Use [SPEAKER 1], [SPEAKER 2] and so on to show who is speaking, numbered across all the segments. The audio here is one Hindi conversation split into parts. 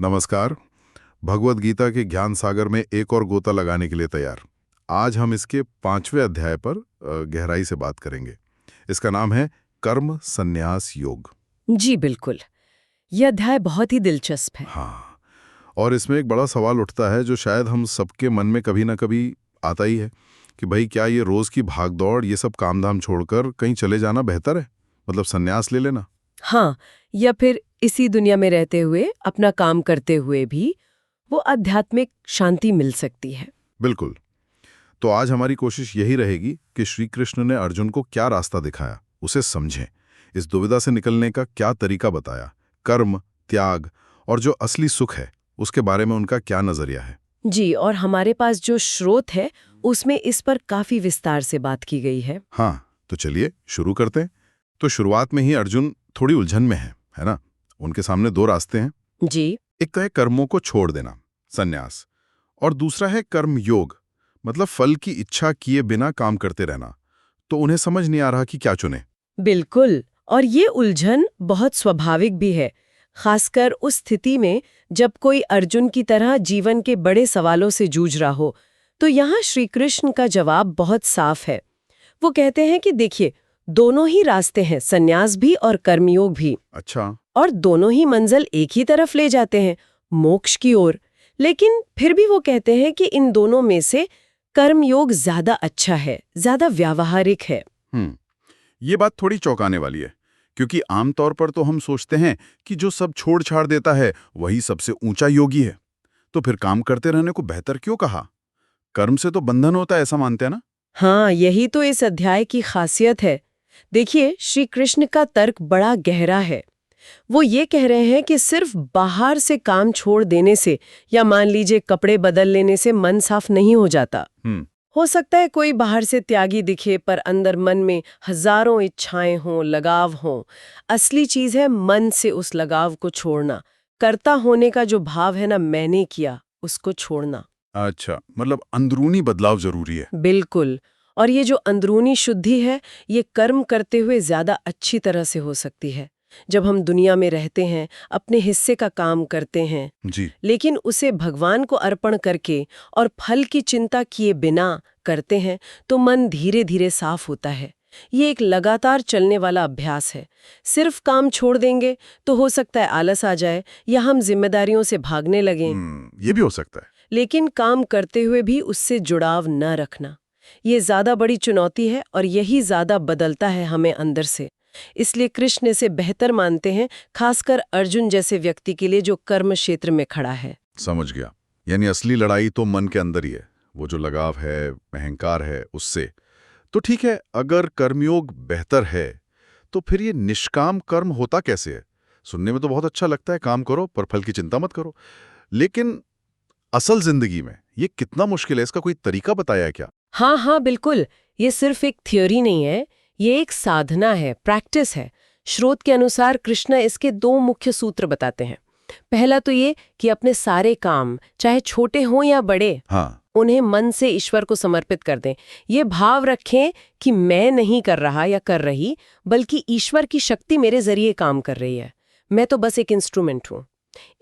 [SPEAKER 1] नमस्कार। भगवत गीता के ज्ञान सागर में एक और गोता लगाने के लिए तैयार। आज हम इसके 5वें अध्याय पर गहराई से बात करेंगे। इसका नाम है कर्म संन्यास योग।
[SPEAKER 2] जी बिल्कुल। यह अध्याय बहुत ही दिलचस्प है।
[SPEAKER 1] हाँ, और इसमें एक बड़ा सवाल उठता है जो शायद हम सबके मन में कभी ना कभी आता ही है कि भाई क्या ये रोज की भागदौड़, ये सब काम धाम छोड़कर कहीं चले जाना बेहतर है? मतलब संन्यास ले लेना।
[SPEAKER 2] हाँ, या फिर इसी दुनिया में रहते हुए अपना काम करते हुए भी वो आध्यात्मिक शांति मिल सकती है।
[SPEAKER 1] बिल्कुल। तो आज हमारी कोशिश यही रहेगी कि श्री कृष्ण ने अर्जुन को क्या रास्ता दिखाया, उसे समझें। इस दुविधा से निकलने का क्या तरीका बताया, कर्म, त्याग और जो असली सुख है उसके बारे में उनका क्या नजरिया है।
[SPEAKER 2] जी, और हमारे पास जो स्रोत है उसमें इस पर काफी विस्तार से बात की गई है।
[SPEAKER 1] हाँ, तो चलिए शुरू करते हैं। तो शुरुआत में ही अर्जुन थोड़ी उलझन में है ना? उनके सामने दो रास्ते हैं।
[SPEAKER 2] जी
[SPEAKER 1] एक तो है कर्मों को छोड़ देना, संन्यास, और दूसरा है कर्म योग, मतलब फल की इच्छा किए बिना काम करते रहना। तो उन्हें समझ नहीं आ रहा कि क्या चुने।
[SPEAKER 2] बिल्कुल, और ये उलझन बहुत स्वाभाविक भी है, खासकर उस स्थिति में जब कोई अर्जुन की तरह जीवन के बड़े सवालों से जूझ रहा हो। तो यहाँ श्री कृष्ण का जवाब बहुत साफ है। वो कहते हैं कि देखिए, दोनों ही रास्ते हैं, संन्यास भी और कर्मयोग भी,
[SPEAKER 1] अच्छा।
[SPEAKER 2] और दोनों ही मंजिल एक ही तरफ ले जाते हैं, मोक्ष की ओर। लेकिन फिर भी वो कहते हैं कि इन दोनों में से कर्मयोग ज्यादा अच्छा है, ज्यादा व्यावहारिक है।
[SPEAKER 1] ये बात थोड़ी चौंकाने वाली है, क्योंकि आमतौर पर तो हम सोचते हैं कि जो सब छोड़ छाड़ देता है वही सबसे ऊंचा योगी है। तो फिर काम करते रहने को बेहतर क्यों कहा? कर्म से तो बंधन होता है, ऐसा मानते हैं ना?
[SPEAKER 2] हाँ, यही तो इस अध्याय की खासियत है। देखिए, श्री कृष्ण का तर्क बड़ा गहरा है। वो ये कह रहे हैं कि सिर्फ बाहर से काम छोड़ देने से या मान लीजिए कपड़े बदल लेने से मन साफ नहीं हो जाता। हो सकता है कोई बाहर से त्यागी दिखे पर अंदर मन में हजारों इच्छाएं हों, लगाव हों। असली चीज है मन से उस लगाव को छोड़ना, कर्ता होने का जो भाव है ना, मैंने किया, उसको छोड़ना।
[SPEAKER 1] अच्छा, मतलब अंदरूनी बदलाव जरूरी है।
[SPEAKER 2] बिल्कुल। और ये जो अंदरूनी शुद्धि है, ये कर्म करते हुए ज्यादा अच्छी तरह से हो सकती है। जब हम दुनिया में रहते हैं, अपने हिस्से का काम करते हैं,
[SPEAKER 1] जी।
[SPEAKER 2] लेकिन उसे भगवान को अर्पण करके और फल की चिंता किए बिना करते हैं, तो मन धीरे धीरे साफ होता है। ये एक लगातार चलने वाला अभ्यास है। सिर्फ काम छोड़ देंगे तो हो सकता है आलस आ जाए या हम जिम्मेदारियों से भागने लगें।
[SPEAKER 1] ये भी हो सकता है।
[SPEAKER 2] लेकिन काम करते हुए भी उससे जुड़ाव न रखना, ये ज्यादा बड़ी चुनौती है, और यही ज्यादा बदलता है हमें अंदर से। इसलिए कृष्ण इसे बेहतर मानते हैं, खासकर अर्जुन जैसे व्यक्ति के लिए जो कर्म क्षेत्र में खड़ा है।
[SPEAKER 1] समझ गया। यानी असली लड़ाई तो मन के अंदर ही है, वो जो लगाव है, अहंकार है, उससे। तो ठीक है, अगर कर्मयोग बेहतर है तो फिर ये निष्काम कर्म होता कैसे है? सुनने में तो बहुत अच्छा लगता है, काम करो पर फल की चिंता मत करो। लेकिन असल जिंदगी में ये कितना मुश्किल है, इसका कोई तरीका बताया है क्या?
[SPEAKER 2] हाँ हाँ बिल्कुल, ये सिर्फ एक थ्योरी नहीं है, ये एक साधना है, प्रैक्टिस है। स्रोत के अनुसार कृष्ण इसके दो मुख्य सूत्र बताते हैं। पहला तो ये कि अपने सारे काम, चाहे छोटे हों या बड़े,
[SPEAKER 1] हाँ।
[SPEAKER 2] उन्हें मन से ईश्वर को समर्पित कर दें। ये भाव रखें कि मैं नहीं कर रहा या कर रही, बल्कि ईश्वर की शक्ति मेरे जरिए काम कर रही है, मैं तो बस एक इंस्ट्रूमेंट हूँ।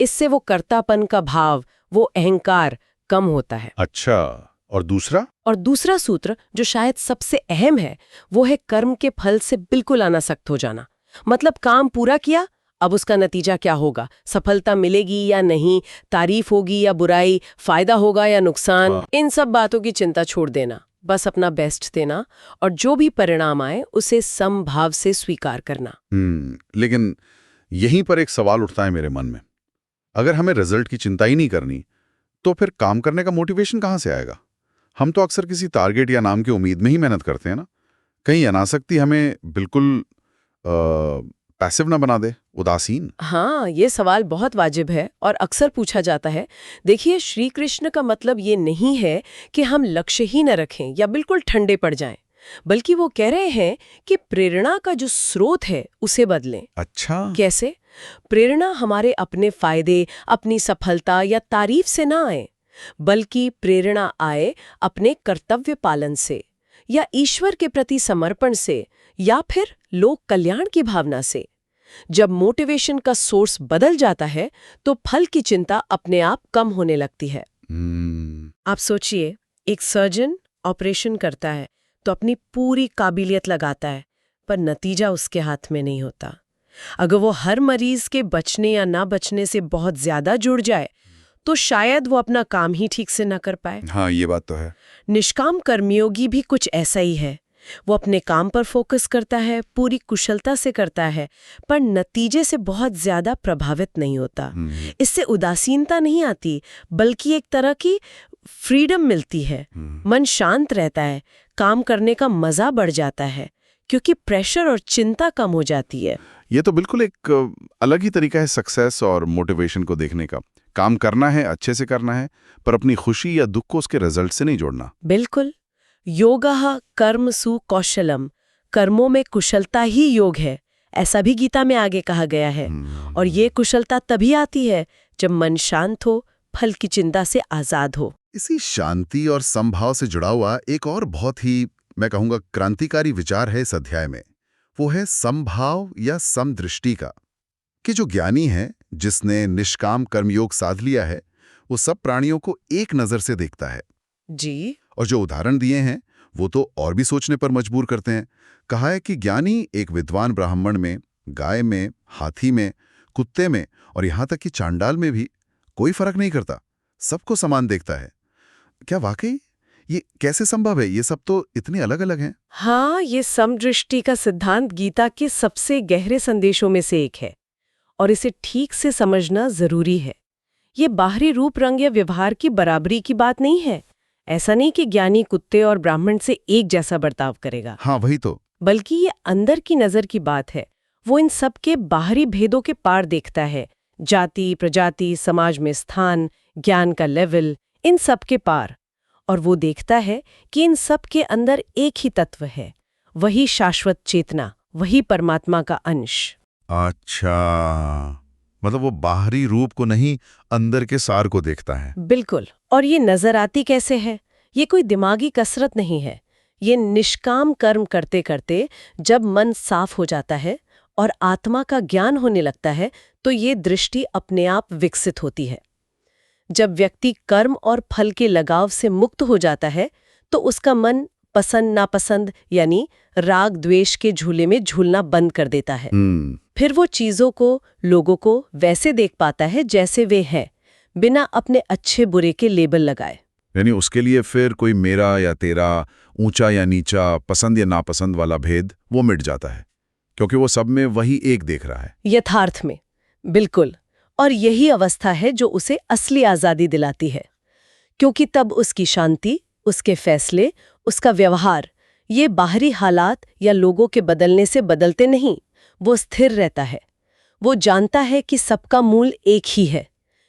[SPEAKER 2] इससे वो कर्तापन का भाव, वो अहंकार कम होता है।
[SPEAKER 1] अच्छा, और दूसरा?
[SPEAKER 2] और दूसरा सूत्र, जो शायद सबसे अहम है, वो है कर्म के फल से बिल्कुल अनासक्त हो जाना। मतलब काम पूरा किया, अब उसका नतीजा क्या होगा, सफलता मिलेगी या नहीं, तारीफ होगी या बुराई, फायदा होगा या नुकसान, इन सब बातों की चिंता छोड़ देना। बस अपना बेस्ट देना, और जो भी परिणाम आए उसे समभाव से स्वीकार करना।
[SPEAKER 1] लेकिन यहीं पर एक सवाल उठता है मेरे मन में। अगर हमें रिजल्ट की चिंता ही नहीं करनी, तो फिर काम करने का मोटिवेशन कहाँ से आएगा? हम तो अक्सर किसी टारगेट या नाम की उम्मीद में ही मेहनत करते हैं ना। कहीं अनासक्ति हमें बिल्कुल पैसिव ना बना दे, उदासीन?
[SPEAKER 2] हाँ, ये सवाल बहुत वाजिब है और अक्सर पूछा जाता है। देखिए, श्री कृष्ण का मतलब ये नहीं है कि हम लक्ष्य ही न रखें या बिल्कुल ठंडे पड़ जाएं, बल्कि वो कह रहे हैं कि प्रेरणा का जो स्रोत है उसे बदलें।
[SPEAKER 1] अच्छा।
[SPEAKER 2] कैसे? प्रेरणा हमारे अपने फायदे, अपनी सफलता या तारीफ से ना आए, बल्कि प्रेरणा आए अपने कर्तव्य पालन से, या ईश्वर के प्रति समर्पण से, या फिर लोक कल्याण की भावना से। जब मोटिवेशन का सोर्स बदल जाता है तो फल की चिंता अपने आप कम होने लगती है। आप सोचिए, एक सर्जन ऑपरेशन करता है तो अपनी पूरी काबिलियत लगाता है, पर नतीजा उसके हाथ में नहीं होता। अगर वो हर मरीज के बचने या ना बचने से बहुत ज्यादा जुड़ जाए तो शायद वो अपना काम ही ठीक से न कर पाए।
[SPEAKER 1] हाँ, ये बात तो है।
[SPEAKER 2] निष्काम कर्मयोगी भी कुछ ऐसा ही है। वो अपने काम पर फोकस करता है, पूरी कुशलता से करता है, पर नतीजे से बहुत ज्यादा प्रभावित नहीं होता। इससे उदासीनता नहीं आती, बल्कि एक तरह की फ्रीडम मिलती है। मन शांत रहता है, काम करने का मजा बढ़ जाता है, क्योंकि प्रेशर और चिंता कम हो जाती है।
[SPEAKER 1] ये तो बिल्कुल एक अलग ही तरीका है सक्सेस और मोटिवेशन को देखने का। काम करना है, अच्छे से करना है, पर अपनी खुशी या दुख को उसके रिजल्ट से नहीं जोड़ना।
[SPEAKER 2] बिल्कुल। योगः कर्मसु कौशलम, कर्मों में कुशलता ही योग है, ऐसा भी गीता में आगे कहा गया है। और ये कुशलता तभी आती है जब मन शांत हो, फल की चिंता से आजाद हो।
[SPEAKER 1] इसी शांति और समभाव से जुड़ा हुआ एक और बहुत ही, मैं कहूँगा, क्रांतिकारी विचार है इस अध्याय में। वो है समभाव या समदृष्टि का। कि जो ज्ञानी है, जिसने निष्काम कर्मयोग साध लिया है, वो सब प्राणियों को एक नज़र से देखता है
[SPEAKER 2] जी।
[SPEAKER 1] और जो उदाहरण दिए हैं वो तो और भी सोचने पर मजबूर करते हैं। कहा है कि ज्ञानी एक विद्वान ब्राह्मण में, गाय में, हाथी में, कुत्ते में और यहाँ तक कि चांडाल में भी कोई फर्क नहीं करता, सबको समान देखता है। क्या वाकई ये कैसे संभव है? ये सब तो इतने अलग अलग हैं।
[SPEAKER 2] हाँ, ये समदृष्टि का सिद्धांत गीता के सबसे गहरे संदेशों में से एक है और इसे ठीक से समझना जरूरी है। ये बाहरी रूप रंग या व्यवहार की बराबरी की बात नहीं है। ऐसा नहीं कि ज्ञानी कुत्ते और ब्राह्मण से एक जैसा बर्ताव करेगा।
[SPEAKER 1] हाँ, वही तो।
[SPEAKER 2] बल्कि ये अंदर की नजर की बात है। वो इन सब के बाहरी भेदों के पार देखता है। जाति, प्रजाति, समाज में स्थान, ज्ञान का लेवल, इन सब के पार। और वो देखता है कि इन सब के अंदर एक ही तत्व है, वही शाश्वत चेतना, वही परमात्मा का अंश।
[SPEAKER 1] अच्छा, मतलब वो बाहरी रूप को नहीं, अंदर के सार को देखता है।
[SPEAKER 2] बिल्कुल। और ये नजर आती कैसे है? ये कोई दिमागी कसरत नहीं है। ये निष्काम कर्म करते करते जब मन साफ हो जाता है और आत्मा का ज्ञान होने लगता है, तो ये दृष्टि अपने आप विकसित होती है। जब व्यक्ति कर्म और फल के लगाव से मुक्त हो जाता है, तो उसका मन पसंद नापसंद यानी राग द्वेष के झूले में झूलना बंद कर देता है। फिर वो चीजों को, लोगों को वैसे देख पाता है जैसे वे हैं, बिना अपने अच्छे बुरे के लेबल लगाए।
[SPEAKER 1] यानी उसके लिए फिर कोई मेरा या तेरा, ऊंचा या नीचा, पसंद या नापसंद वाला भेद वो मिट जाता है, क्योंकि वो सब में वही एक देख रहा है।
[SPEAKER 2] यथार्थ में। बिल्कुल। और यही अवस्था है जो उसे असली आजादी दिलाती है, क्योंकि तब उसकी शांति, उसके फैसले, उसका व्यवहार, ये बाहरी हालात या लोगों के बदलने से बदलते नहीं, वो स्थिर रहता है। वो जानता है कि सबका मूल एक ही है।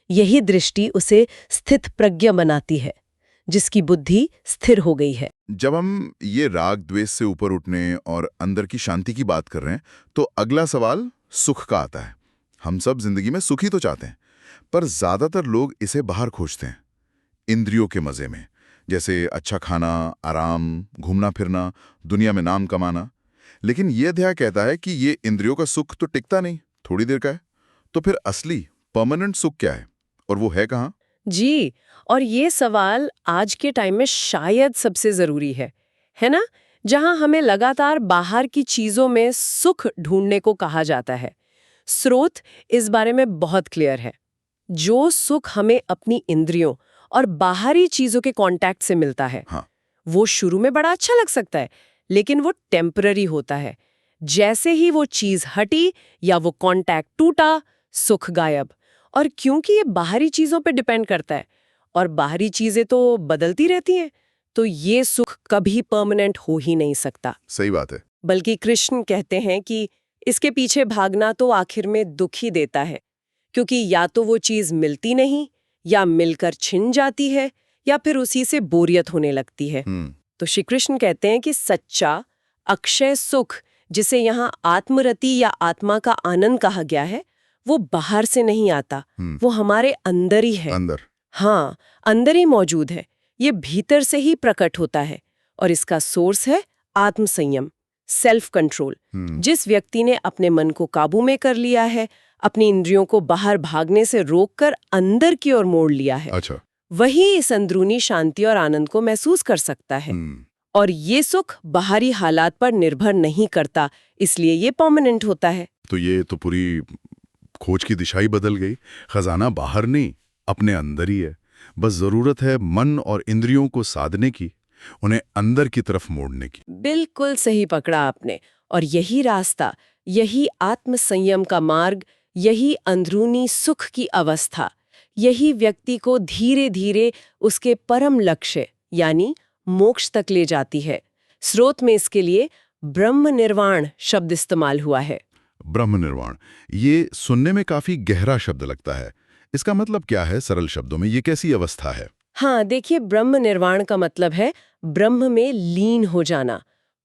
[SPEAKER 2] यही दृष्टि उसे स्थित प्रज्ञ बनाती है, जिसकी बुद्धि स्थिर हो गई है।
[SPEAKER 1] जब हम ये राग द्वेष से ऊपर उठने और अंदर की शांति की बात कर रहे हैं, तो अगला सवाल सुख का आता है। हम सब जिंदगी में सुखी तो चाहते हैं, पर ज्यादातर लोग इसे बाहर खोजते हैं, इंद्रियों के मजे में, जैसे अच्छा खाना, आराम, घूमना फिरना, दुनिया में नाम कमाना। लेकिन ये अध्याय कहता है कि ये इंद्रियों का सुख तो टिकता नहीं, थोड़ी देर का है। तो फिर असली परमानेंट सुख क्या है, और वो है कहाँ?
[SPEAKER 2] जी, और ये सवाल आज के टाइम में शायद सबसे जरूरी है ना? जहां हमें लगातार बाहर की चीजों में सुख ढूंढने को कहा जाता है। स्रोत इस बारे में बहुत क्लियर है। जो सुख हमें अपनी इंद्रियों और बाहरी चीजों के कांटेक्ट से मिलता है,
[SPEAKER 1] हाँ।
[SPEAKER 2] वो शुरू में बड़ा अच्छा लग सकता है, लेकिन वो टेम्पररी होता है। जैसे ही वो चीज हटी या वो कांटेक्ट टूटा, सुख गायब। और क्योंकि ये बाहरी चीजों पे डिपेंड करता है और बाहरी चीजें तो बदलती रहती हैं, तो ये सुख कभी परमानेंट हो ही नहीं सकता।
[SPEAKER 1] सही बात है।
[SPEAKER 2] बल्कि कृष्ण कहते हैं कि इसके पीछे भागना तो आखिर में दुख ही देता है, क्योंकि या तो वो चीज मिलती नहीं, या मिलकर छिन जाती है, या फिर उसी से बोरियत होने लगती है। तो श्री कृष्ण कहते हैं कि सच्चा अक्षय सुख, जिसे यहाँ आत्मरति या आत्मा का आनंद कहा गया है, वो बाहर से नहीं आता, वो हमारे अंदर ही है।
[SPEAKER 1] अंदर?
[SPEAKER 2] हाँ, अंदर ही मौजूद है। ये भीतर से ही प्रकट होता है और इसका सोर्स है आत्म संयम, सेल्फ कंट्रोल। जिस व्यक्ति ने अपने मन को काबू में कर लिया है, अपनी इंद्रियों को बाहर भागने से रोककर अंदर की ओर मोड़ लिया है,
[SPEAKER 1] अच्छा।
[SPEAKER 2] वही इस अंदरूनी शांति और आनंद को महसूस कर सकता है। और ये सुख बाहरी हालात पर निर्भर नहीं करता, इसलिए ये परमानेंट होता है।
[SPEAKER 1] तो ये तो पूरी खोज की दिशा ही बदल गई। खजाना बाहर नहीं, अपने अंदर ही है। बस जरूरत है मन और इंद्रियों को साधने की, उन्हें अंदर की तरफ मोड़ने की।
[SPEAKER 2] बिल्कुल सही पकड़ा आपने। और यही रास्ता, यही आत्म संयम का मार्ग, यही अंदरूनी सुख की अवस्था, यही व्यक्ति को धीरे धीरे उसके परम लक्ष्य यानी मोक्ष तक ले जाती है। स्रोत में इसके लिए ब्रह्म निर्वाण शब्द इस्तेमाल हुआ है।
[SPEAKER 1] ब्रह्म निर्वाण, ये सुनने में काफी गहरा शब्द लगता है। इसका मतलब क्या है सरल शब्दों में? ये कैसी अवस्था है?
[SPEAKER 2] हाँ, देखिए, ब्रह्म निर्वाण का मतलब है ब्रह्म में लीन हो जाना,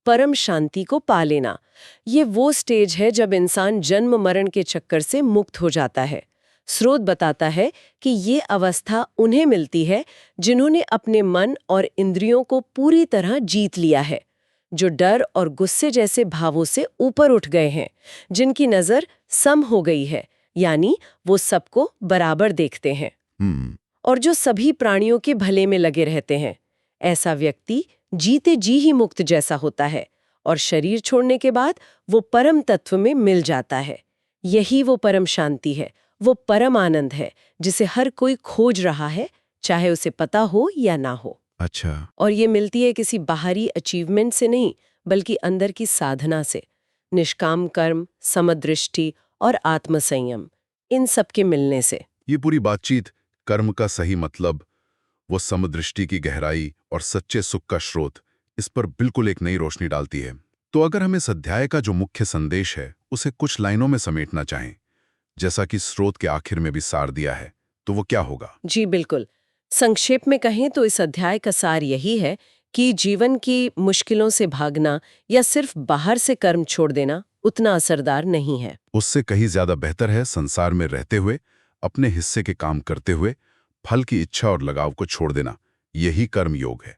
[SPEAKER 2] परम शांति को पा लेना। ये वो स्टेज है जब इंसान जन्म मरण के चक्कर से मुक्त हो जाता है। स्रोत बताता है कि ये अवस्था उन्हें मिलती है जिन्होंने अपने मन और इंद्रियों को पूरी तरह जीत लिया है, जो डर और गुस्से जैसे भावों से ऊपर उठ गए हैं, जिनकी नज़र सम हो गई है, यानी वो सबको बराबर देखते हैं और जो सभी प्राणियों के भले में लगे रहते हैं। ऐसा व्यक्ति जीते जी ही मुक्त जैसा होता है और शरीर छोड़ने के बाद वो परम तत्व में मिल जाता है। यही वो परम शांति है, वो परम आनंद है जिसे हर कोई खोज रहा है, चाहे उसे पता हो या ना हो।
[SPEAKER 1] अच्छा।
[SPEAKER 2] और ये मिलती है किसी बाहरी अचीवमेंट से नहीं, बल्कि अंदर की साधना से। निष्काम कर्म, समदृष्टि और आत्मसंयम, इन सब के मिलने से।
[SPEAKER 1] ये पूरी बातचीत कर्म का सही मतलब, वो समदृष्टि की गहराई और सच्चे सुख का स्रोत, इस पर बिल्कुल एक नई रोशनी डालती है। तो अगर हम इस अध्याय का जो मुख्य संदेश है उसे कुछ लाइनों में समेटना चाहें, जैसा कि स्रोत के आखिर में भी सार दिया है, तो वो क्या होगा?
[SPEAKER 2] जी बिल्कुल। संक्षेप में कहें तो इस अध्याय का सार यही है कि जीवन की मुश्किलों से भागना या सिर्फ बाहर से कर्म छोड़ देना उतना असरदार नहीं है।
[SPEAKER 1] उससे कहीं ज्यादा बेहतर है संसार में रहते हुए, अपने हिस्से के काम करते हुए, फल की इच्छा और लगाव को छोड़ देना। यही कर्म योग है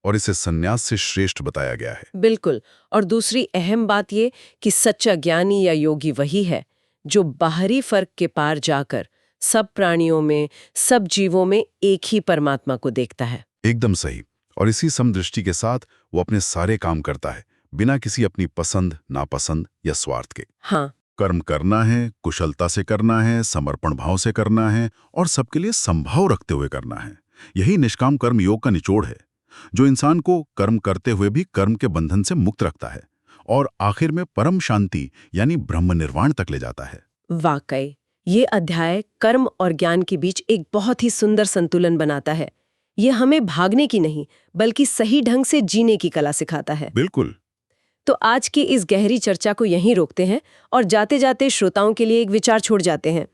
[SPEAKER 1] और इसे संन्यास से श्रेष्ठ बताया गया है।
[SPEAKER 2] बिल्कुल। और दूसरी अहम बात ये कि सच्चा ज्ञानी या योगी वही है जो बाहरी फर्क के पार जाकर सब प्राणियों में, सब जीवों में एक ही परमात्मा को देखता है।
[SPEAKER 1] एकदम सही। और इसी समदृष्टि के साथ वो अपने सारे काम करता है, बिना किसी अपनी पसंद, नापसंद या स्वार्थ के।
[SPEAKER 2] हाँ,
[SPEAKER 1] कर्म करना है, कुशलता से करना है, समर्पण भाव से करना है और सबके लिए संभाव रखते हुए करना है। यही निष्काम कर्म योग का निचोड़ है, जो इंसान को कर्म करते हुए भी कर्म के बंधन से मुक्त रखता है और आखिर में परम शांति यानी ब्रह्म निर्वाण तक ले जाता है।
[SPEAKER 2] वाकई ये अध्याय कर्म और ज्ञान के बीच एक बहुत ही सुंदर संतुलन बनाता है। ये हमें भागने की नहीं, बल्कि सही ढंग से जीने की कला सिखाता है।
[SPEAKER 1] बिल्कुल।
[SPEAKER 2] तो आज की इस गहरी चर्चा को यहीं रोकते हैं और जाते जाते श्रोताओं के लिए एक विचार छोड़ जाते हैं।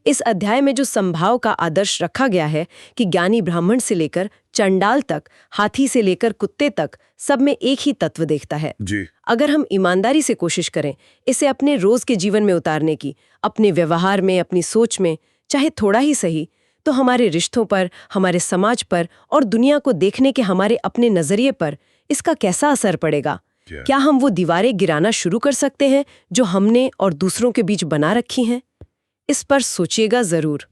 [SPEAKER 2] इस अध्याय में जो संभाव का आदर्श रखा गया है कि ज्ञानी ब्राह्मण से लेकर चंडाल तक, हाथी से लेकर कुत्ते तक, सब में एक ही तत्व देखता है
[SPEAKER 1] जी।
[SPEAKER 2] अगर हम ईमानदारी से कोशिश करें इसे अपने रोज के जीवन में उतारने की, अपने व्यवहार में, अपनी सोच में, चाहे थोड़ा ही सही, तो हमारे रिश्तों पर, हमारे समाज पर और दुनिया को देखने के हमारे अपने नजरिए पर इसका कैसा असर पड़ेगा? क्या हम वो दीवारें गिराना शुरू कर सकते हैं जो हमने और दूसरों के बीच बना रखी हैं? इस पर सोचिएगा जरूर।